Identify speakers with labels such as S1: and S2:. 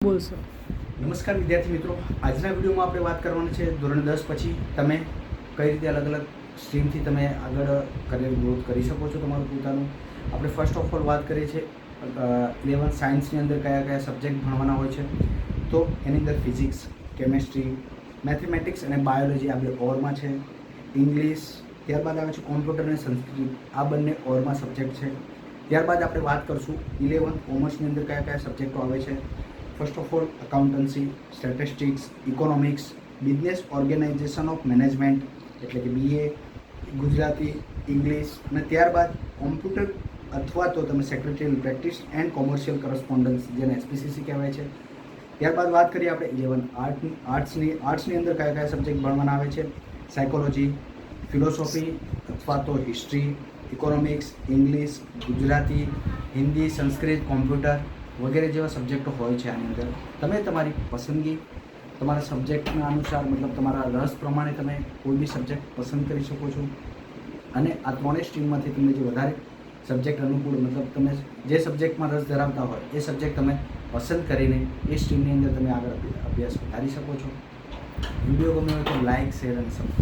S1: બોલશો।
S2: નમસ્કાર વિદ્યાર્થી મિત્રો, આજના વિડીયોમાં આપણે વાત કરવાની છે ધોરણ 10 પછી તમે કઈ રીતે અલગ અલગ સ્ટ્રીમથી તમે આગળ કરિયર ગ્રોથ કરી શકો છો તમારું પોતાનું। આપણે ફર્સ્ટ ઓફ ઓલ વાત કરીએ છીએ 11th સાયન્સની અંદર કયા કયા સબ્જેક્ટ ભણવાના હોય છે, તો એની અંદર ફિઝિક્સ, કેમેસ્ટ્રી, મેથેમેટિક્સ અને બાયોલોજી આ બે ઓરમાં છે। ઇંગ્લિશ, ત્યારબાદ આવે છે કોમ્પ્યુટર અને સંસ્કૃત, આ બંને ઓરમાં સબ્જેક્ટ છે। ત્યારબાદ આપણે વાત કરશું 11th કોમર્સની અંદર કયા કયા સબ્જેક્ટો આવે છે। First of all accountancy, statistics, economics, business organisation of management એટલે કે BA, ગુજરાતી, ઇંગ્લિશ અને ત્યારબાદ કોમ્પ્યુટર અથવા તો તમે સેક્રેટરીયલ પ્રેક્ટિસ એન્ડ કોમર્શિયલ કરસ્પોન્ડન્સ જેને SPCC કહેવાય છે। ત્યારબાદ વાત કરીએ આપણે 11 આર્ટ્સની અંદર કયા કયા સબ્જેક્ટ ભણવાના આવે છે। સાયકોલોજી, ફિલોસોફી અથવા તો history, economics, English, Gujarati, Hindi, Sanskrit, computer વગેરે જેવા સબ્જેક્ટો હોય છે। આની અંદર તમે તમારી પસંદગી તમારા સબ્જેક્ટના અનુસાર મતલબ તમારા રસ પ્રમાણે તમે કોઈ બી સબ્જેક્ટ પસંદ કરી શકો છો અને આ ત્રણેય સ્ટ્રીમમાંથી તમને જે વધારે સબ્જેક્ટ અનુકૂળ મતલબ તમે જે સબ્જેક્ટમાં રસ ધરાવતા હોય એ સબ્જેક્ટ તમે પસંદ કરીને એ સ્ટ્રીમની અંદર તમે આગળ અભ્યાસ વધારી શકો છો। વિડીયો ગમ્યો હોય તો લાઇક, શેર અને સબસ્ક્રાઈબ।